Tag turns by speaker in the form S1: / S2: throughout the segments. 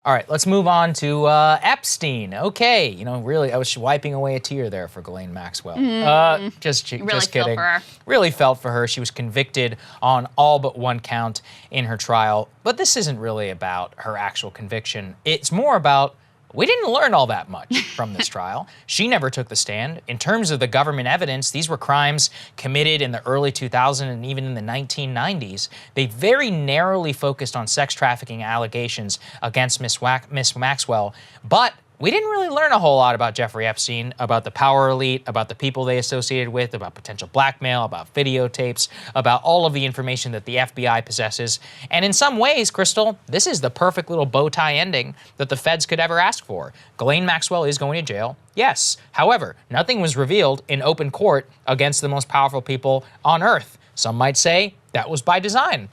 S1: All right, let's move on to Epstein. Okay, you know, really, I was wiping away a tear there for Ghislaine Maxwell. Just kidding.
S2: Felt for her.
S1: Really felt for her. She was convicted on all but one count in her trial. But this isn't really about her actual conviction. It's more about we didn't learn all that much from this trial. She never took the stand. In terms of the government evidence, these were crimes committed in the early 2000s and even in the 1990s. They very narrowly focused on sex trafficking allegations against Miss Maxwell, but we didn't really learn a whole lot about Jeffrey Epstein, about the power elite, about the people they associated with, about potential blackmail, about videotapes, about all of the information that the FBI possesses. And in some ways, Krystal, this is the perfect little bow tie ending that the feds could ever ask for. Ghislaine Maxwell is going to jail, yes. However, nothing was revealed in open court against the most powerful people on earth. Some might say that was by design,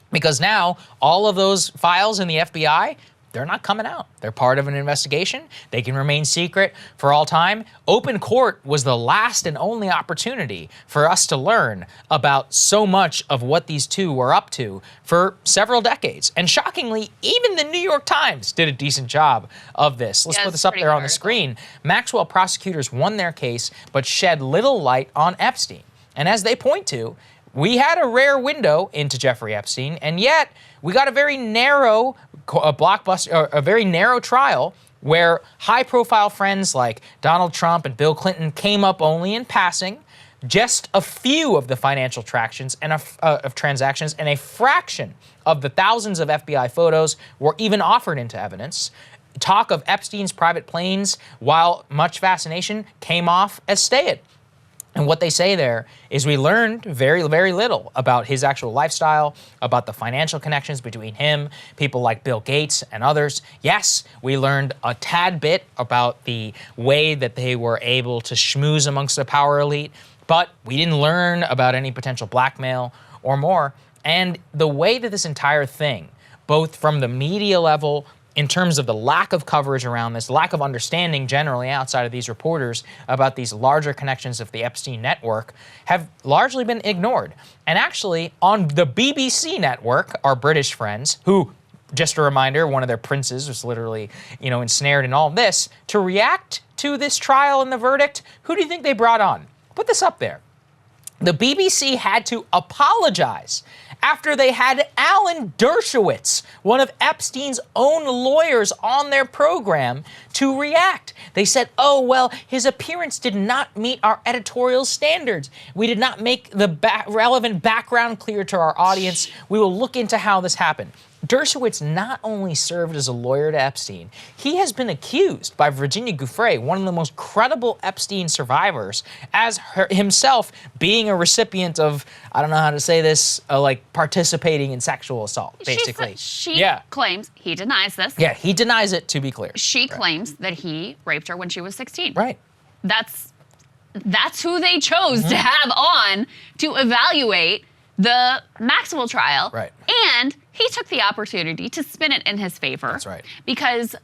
S1: because now all of those files in the FBI, they're not coming out. They're part of an investigation. They can remain secret for all time. Open court was the last and only opportunity for us to learn about so much of what these two were up to for several decades. And shockingly, even the New York Times did a decent job of this. Let's put this up there on the screen. Maxwell prosecutors won their case, but shed little light on Epstein. And as they point to, we had a rare window into Jeffrey Epstein, and yet we got a very narrow a very narrow trial where high-profile friends like Donald Trump and Bill Clinton came up only in passing, just a few of the financial transactions and a fraction of the thousands of FBI photos were even offered into evidence. Talk of Epstein's private planes, while much fascination, came off as staid. And what they say there is we learned very, very little about his actual lifestyle, about the financial connections between him, people like Bill Gates and others. Yes, we learned a tad bit about the way that they were able to schmooze amongst the power elite, but we didn't learn about any potential blackmail or more. And the way that this entire thing, both from the media level, in terms of the lack of coverage around this, lack of understanding generally outside of these reporters about these larger connections of the Epstein network, have largely been ignored. And actually, on the BBC network, our British friends, who, just a reminder, one of their princes was literally, ensnared in all of this, to react to this trial and the verdict, who do you think they brought on? Put this up there. The BBC had to apologize after they had Alan Dershowitz, one of Epstein's own lawyers, on their program to react. They said, oh, well, his appearance did not meet our editorial standards. We did not make the relevant background clear to our audience. We will look into how this happened. Dershowitz not only served as a lawyer to Epstein, he has been accused by Virginia Giuffre, one of the most credible Epstein survivors, as himself being a recipient of, I don't know how to say this, participating in sexual assault, basically.
S2: She claims, he denies this.
S1: Yeah, he denies it, to be clear.
S2: She claims that he raped her when she was 16.
S1: Right.
S2: That's who they chose to have on to evaluate the Maxwell trial.
S1: Right.
S2: And he took the opportunity to spin it in his favor.
S1: That's right.
S2: Because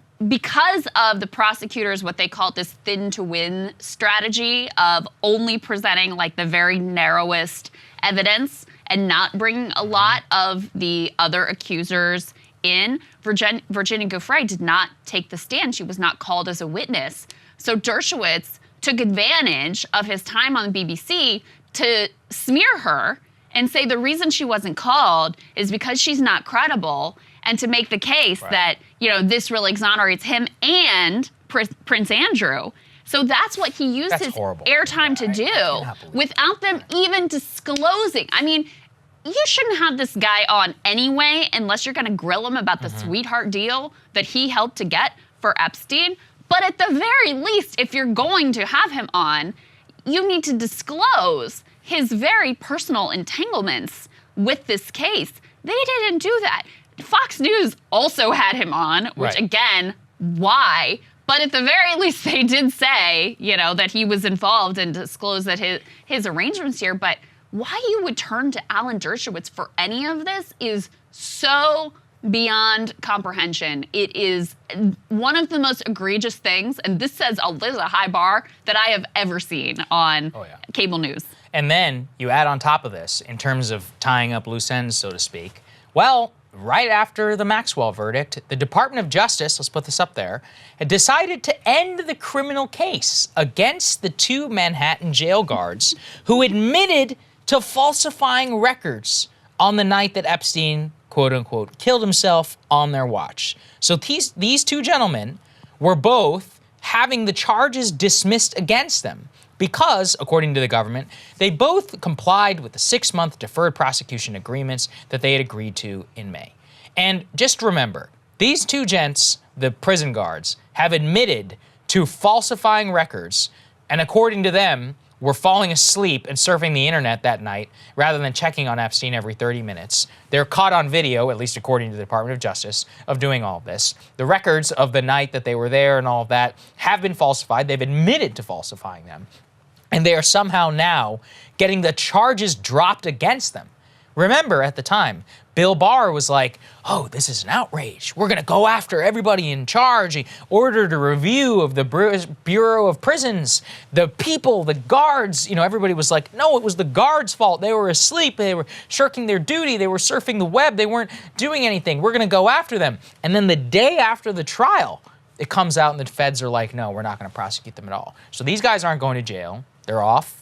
S2: of the prosecutors, what they call this thin to win strategy of only presenting the very narrowest evidence and not bringing a lot of the other accusers in, Virginia Giuffre did not take the stand. She was not called as a witness. So Dershowitz took advantage of his time on the BBC to smear her and say the reason she wasn't called is because she's not credible, and to make the case that, this really exonerates him and Prince Andrew. So that's what he used his airtime to do without them even disclosing. I mean, you shouldn't have this guy on anyway unless you're going to grill him about the sweetheart deal that he helped to get for Epstein. But at the very least, if you're going to have him on, you need to disclose his very personal entanglements with this case. They didn't do that. Fox News also had him on, which again, why? But at the very least, they did say, that he was involved and disclosed that his arrangements here. But why you would turn to Alan Dershowitz for any of this is so beyond comprehension. It is one of the most egregious things, and this is a high bar that I have ever seen on cable news.
S1: And then you add on top of this, in terms of tying up loose ends, so to speak, well, right after the Maxwell verdict, the Department of Justice, let's put this up there, had decided to end the criminal case against the 2 Manhattan jail guards who admitted to falsifying records on the night that Epstein, quote unquote, killed himself on their watch. So these 2 gentlemen were both having the charges dismissed against them because, according to the government, they both complied with the 6-month deferred prosecution agreements that they had agreed to in May. And just remember, these 2 gents, the prison guards, have admitted to falsifying records, and according to them, were falling asleep and surfing the internet that night rather than checking on Epstein every 30 minutes. They're caught on video, at least according to the Department of Justice, of doing all of this. The records of the night that they were there and all of that have been falsified. They've admitted to falsifying them. And they are somehow now getting the charges dropped against them. Remember, at the time, Bill Barr was like, oh, this is an outrage. We're going to go after everybody in charge. He ordered a review of the Bureau of Prisons, the people, the guards. You know, everybody was like, no, it was the guards' fault. They were asleep. They were shirking their duty. They were surfing the web. They weren't doing anything. We're going to go after them. And then the day after the trial, it comes out and the feds are like, no, we're not going to prosecute them at all. So these guys aren't going to jail. They're off.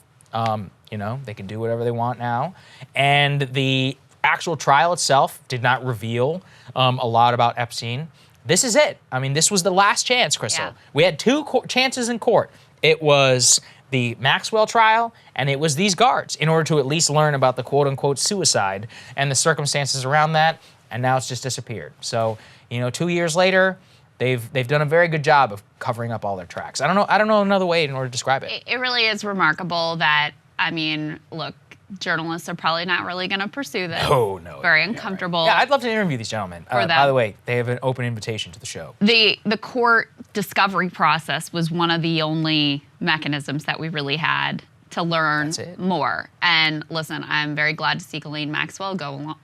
S1: You know, they can do whatever they want now. And the actual trial itself did not reveal a lot about Epstein. This is it. I mean, this was the last chance, Krystal.
S2: Yeah.
S1: We had 2 chances in court. It was the Maxwell trial, and it was these guards, in order to at least learn about the quote-unquote suicide and the circumstances around that, and now it's just disappeared. So, you know, 2 years later, they've done a very good job of covering up all their tracks. I don't know another way in order to describe it.
S2: It really is remarkable that, I mean, look, journalists are probably not really going to pursue this.
S1: Oh, no.
S2: Very uncomfortable.
S1: Yeah, I'd love to interview these gentlemen. By the way, they have an open invitation to the show.
S2: The court discovery process was one of the only mechanisms that we really had to learn more. And listen, I'm very glad to see Ghislaine Maxwell go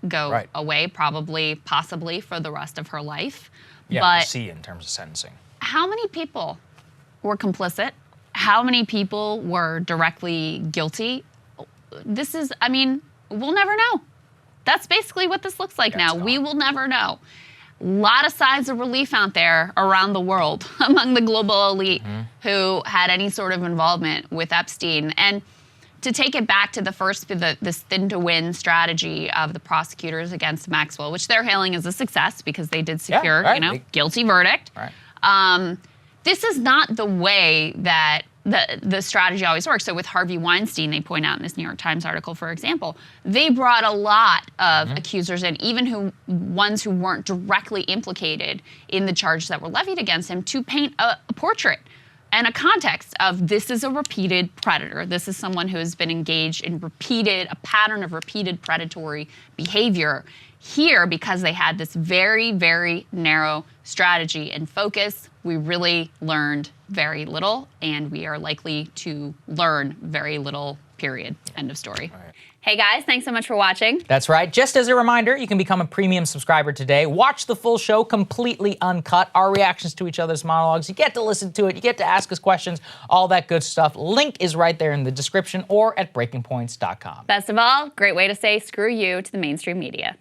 S2: away, possibly for the rest of her life.
S1: Yeah,
S2: but
S1: we'll see in terms of sentencing.
S2: How many people were complicit? How many people were directly guilty? This is, I mean, we'll never know. That's basically what this looks like now. We will never know. A lot of signs of relief out there around the world among the global elite who had any sort of involvement with Epstein. And to take it back to this thin-to-win strategy of the prosecutors against Maxwell, which they're hailing as a success because they did secure, guilty verdict.
S1: Right.
S2: This is not the way that the strategy always works. So with Harvey Weinstein, they point out in this New York Times article, for example, they brought a lot of accusers in, even ones who weren't directly implicated in the charges that were levied against him, to paint a portrait and a context of this is a repeated predator. This is someone who has been engaged in a pattern of repeated predatory behavior. Here, because they had this very, very narrow strategy and focus, we really learned very little, and we are likely to learn very little, period. End of story.
S1: Right.
S2: Hey guys, thanks so much for watching.
S1: That's right. Just as a reminder, you can become a premium subscriber today. Watch the full show completely uncut, our reactions to each other's monologues. You get to listen to it, you get to ask us questions, all that good stuff. Link is right there in the description or at breakingpoints.com.
S2: Best of all, great way to say screw you to the mainstream media.